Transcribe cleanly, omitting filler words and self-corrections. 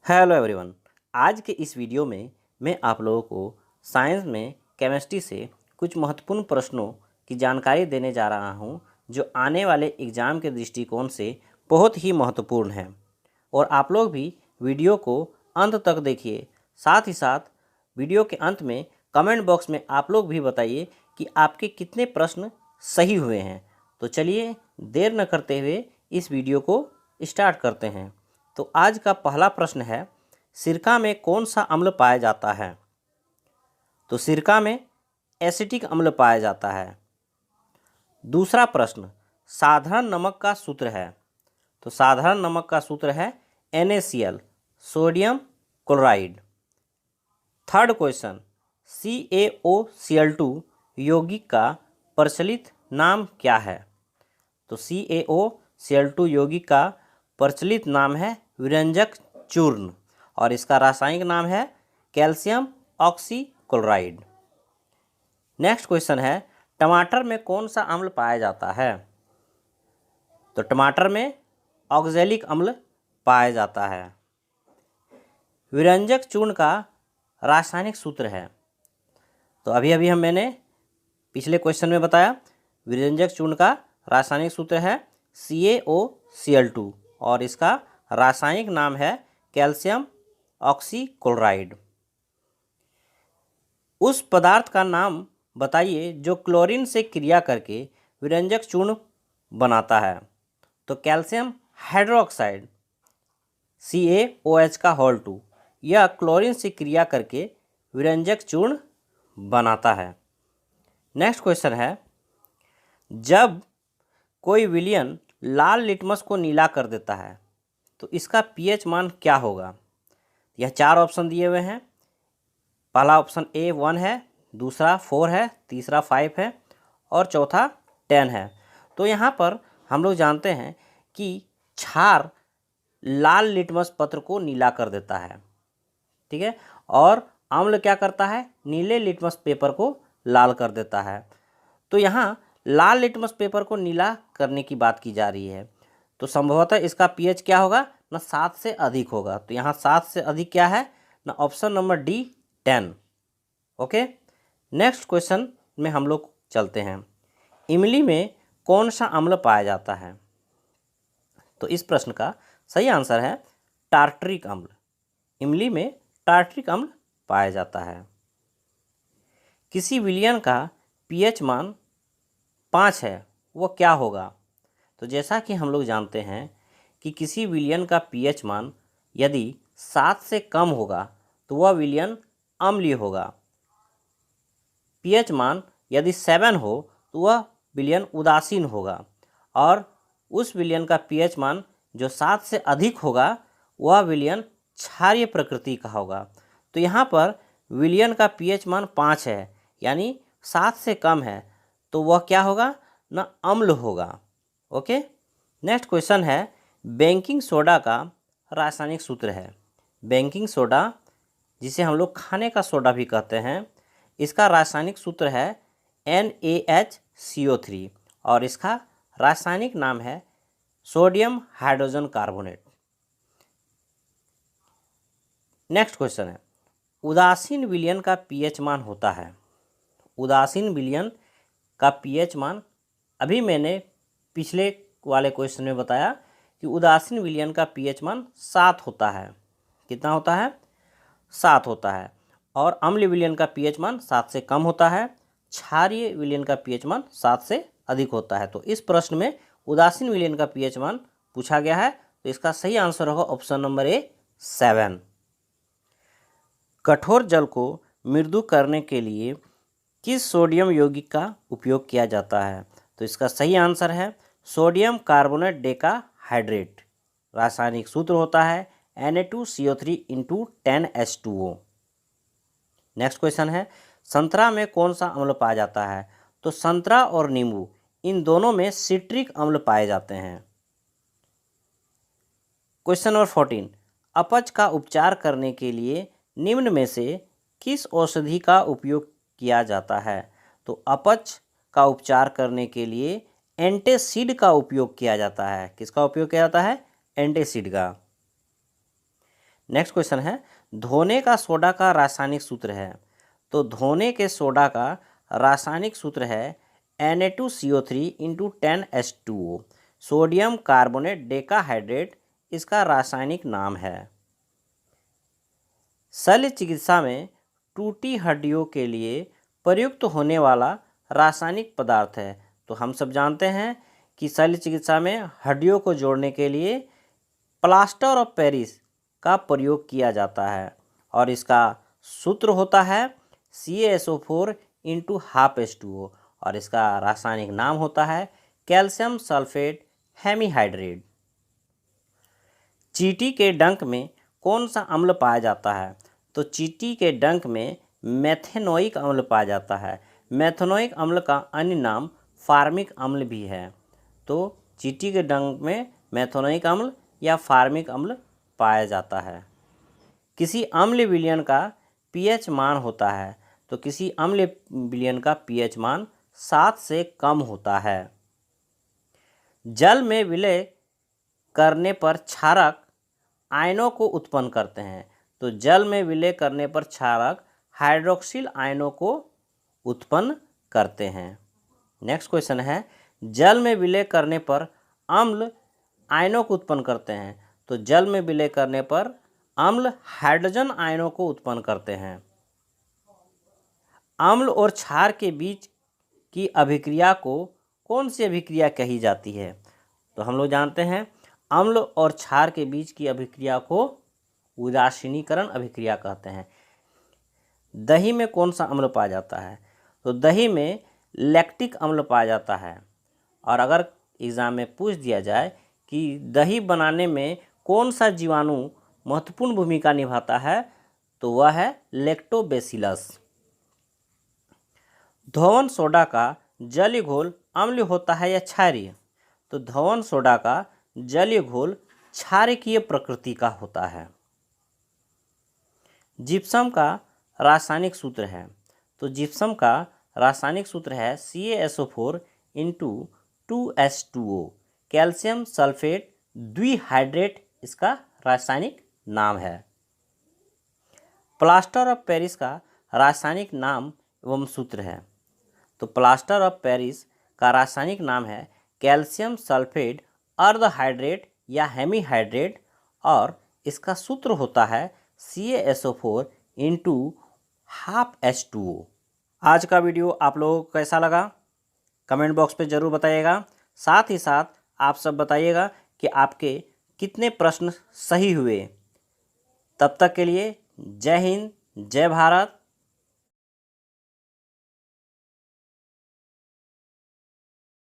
Hello everyone. आज के इस वीडियो में मैं आप लोगों को साइंस में केमिस्ट्री से कुछ महत्वपूर्ण प्रश्नों की जानकारी देने जा रहा हूं, जो आने वाले एग्ज़ाम के दृष्टिकोण से बहुत ही महत्वपूर्ण है। और आप लोग भी वीडियो को अंत तक देखिए। साथ ही साथ वीडियो के अंत में कमेंट बॉक्स में आप लोग भी बताइए कि आपके कितने प्रश्न सही हुए हैं। तो चलिए देर न करते हुए इस वीडियो को स्टार्ट करते हैं। तो आज का पहला प्रश्न है, सिरका में कौन सा अम्ल पाया जाता है? तो सिरका में एसिटिक अम्ल पाया जाता है। दूसरा प्रश्न, साधारण नमक का सूत्र है। तो साधारण नमक का सूत्र है NaCl, sodium chloride. Third question, CaOCl2 यौगिक का प्रचलित नाम क्या है? तो CaOCl2 यौगिक का प्रचलित नाम है विरंजक चूर्ण और इसका रासायनिक नाम है कैल्शियम ऑक्सीक्लोराइड। नेक्स्ट क्वेश्चन है, टमाटर में कौन सा अम्ल पाया जाता है? तो टमाटर में ऑक्जेलिक अम्ल पाया जाता है। विरंजक चूर्ण का रासायनिक सूत्र है। तो अभी मैंने पिछले क्वेश्चन में बताया, विरंजक चूर्ण का रासायनिक सूत्र है CaOCl2 और इसका रासायनिक नाम है कैल्शियम ऑक्सीक्लोराइड। उस पदार्थ का नाम बताइए जो क्लोरीन से क्रिया करके विरंजक चूर्ण बनाता है। तो कैल्शियम हाइड्रोक्साइड CaOH का होल 2 यह क्लोरीन से क्रिया करके विरंजक चूर्ण बनाता है। नेक्स्ट क्वेश्चन है, जब कोई विलयन लाल लिटमस को नीला कर देता है तो इसका pH मान क्या होगा? यह चार ऑप्शन दिए हुए हैं। पहला ऑप्शन A 1 है, दूसरा 4 है, तीसरा 5 है और चौथा 10 है। तो यहाँ पर हम लोग जानते हैं कि क्षार लाल लिटमस पत्र को नीला कर देता है, ठीक है, और अम्ल क्या करता है? नीले लिटमस पेपर को लाल कर देता है। तो यहाँ लाल लिटमस पेपर को नीला करने की बात की जा रही है, तो संभवतः इसका pH क्या होगा? ना 7 से अधिक होगा। तो यहाँ 7 से अधिक क्या है? ना option number D 10। Okay, next question में हम लोग चलते हैं। इमली में कौन सा अम्ल पाया जाता है? तो इस प्रश्न का सही आंसर है टार्टरिक अम्ल। इमली में टार्टरिक अम्ल पाया जाता है। किसी विलयन का pH मान 5 है, वो क्या होगा? तो जैसा कि हम लोग जानते हैं कि किसी विलयन का pH मान यदि 7 से कम होगा तो वह विलयन अम्लीय होगा। pH मान यदि 7 हो तो वह विलयन उदासीन होगा और उस विलयन का pH मान जो 7 से अधिक होगा वह विलयन क्षारीय प्रकृति का होगा। तो यहाँ पर विलयन का pH मान 5 है, यानी 7 से कम है, तो वह क्या होगा? ना अम्ल होगा। ओके, नेक्स्ट क्वेश्चन है, बेकिंग सोडा का रासायनिक सूत्र है। बेकिंग सोडा, जिसे हम लोग खाने का सोडा भी कहते हैं, इसका रासायनिक सूत्र है NaHCO3 और इसका रासायनिक नाम है sodium hydrogen carbonate. Next question है, उदासीन विलयन का pH मान होता है। उदासीन विलयन का pH मान, अभी मैंने पिछले वाले क्वेश्चन में बताया कि उदासीन विलयन का pH मान 7 होता है। कितना होता है? 7 होता है। और अम्ल विलयन का pH मान 7 से कम होता है। क्षारीय विलयन का pH मान 7 से अधिक होता है। तो इस प्रश्न में उदासीन विलयन का pH मान पूछा गया है, तो इसका सही आंसर होगा ऑप्शन नंबर A 7। कठोर जल को मृदु करने के लिए किस सोडियम यौगिक का उपयोग किया जाता है? तो इसका सही आंसर है सोडियम कार्बोनेट डेकाहाइड्रेट। रासायनिक सूत्र होता है Na2CO3 × 10H2O। नेक्स्ट क्वेश्चन है, संतरा में कौन सा अम्ल पाया जाता है? तो संतरा और नींबू, इन दोनों में सिट्रिक अम्ल पाए जाते हैं। क्वेश्चन नंबर 14, अपच का उपचार करने के लिए निम्न में से किस औषधि का उपयोग किया जाता है? तो अपच का उपचार करने के लिए एंटासिड का उपयोग किया जाता है। किसका उपयोग किया जाता है? एंटासिड का। नेक्स्ट क्वेश्चन है, धोने का सोडा का रासायनिक सूत्र है। तो धोने के सोडा का रासायनिक सूत्र है Na2CO3 into 10H2O, sodium carbonate decahydrate इसका रासायनिक नाम है। शल्य चिकित्सा में टूटी हड्डियों के लिए प्रयुक्त होने वाला रासायनिक पदार्थ है। तो हम सब जानते हैं कि शल्य चिकित्सा में हड्डियों को जोड़ने के लिए प्लास्टर ऑफ पेरिस का प्रयोग किया जाता है और इसका सूत्र होता है CaSO4 इंटू हाफ H2O और इसका रासायनिक नाम होता है कैल्शियम सल्फेट हेमीहाइड्रेट। चींटी के डंक में कौन सा अम्ल पाया जाता है? तो चींटी के डंक में मेथेनोइक अम्ल पाया जाता है। मेथेनोइक अम्ल का अन्य नाम फार्मिक अम्ल भी है। तो चींटी के डंक में मेथेनोइक अम्ल या फार्मिक अम्ल पाया जाता है। किसी अम्ल विलयन का pH मान होता है। तो किसी अम्ल विलयन का pH मान 7 से कम होता है। जल में विलय करने पर क्षारक आयनों को उत्पन्न करते हैं। तो जल में विलय करने पर क्षारक हाइड्रोक्सिल आयनों को उत्पन्न करते हैं। नेक्स्ट क्वेश्चन है, जल में विलय करने पर अम्ल आयनों को उत्पन्न करते हैं। तो जल में विलय करने पर अम्ल हाइड्रोजन आयनों को उत्पन्न करते हैं। अम्ल और क्षार के बीच की अभिक्रिया को कौन सी अभिक्रिया कही जाती है? तो हम लोग जानते हैं अम्ल और क्षार के बीच की अभिक्रिया को उदासीनीकरण अभिक्रिया कहते हैं। दही में कौन सा अम्ल पाया जाता है? तो दही में लैक्टिक अम्ल पाया जाता है। और अगर एग्ज़ाम में पूछ दिया जाए कि दही बनाने में कौन सा जीवाणु महत्वपूर्ण भूमिका निभाता है, तो वह है लैक्टोबैसिलस। धोवन सोडा का जलीय घोल अम्लीय होता है या क्षारीय? तो धोवन सोडा का जलीय घोल क्षारकीय प्रकृति का होता है। जिप्सम का रासायनिक सूत्र है। तो जिप्सम का रासायनिक सूत्र है CaSO4 into 2H2O, calcium sulphate द्विहाइड्रेट इसका रासायनिक नाम है। प्लास्टर ऑफ पेरिस का रासायनिक नाम एवं सूत्र है। तो प्लास्टर ऑफ पेरिस का रासायनिक नाम है कैल्शियम सल्फेट अर्धहाइड्रेट या हेमीहाइड्रेट और इसका सूत्र होता है CaSO4 इंटू हाफ H2O। आज का वीडियो आप लोगों को कैसा लगा कमेंट बॉक्स पे ज़रूर बताइएगा। साथ ही साथ आप सब बताइएगा कि आपके कितने प्रश्न सही हुए। तब तक के लिए जय हिंद, जय भारत।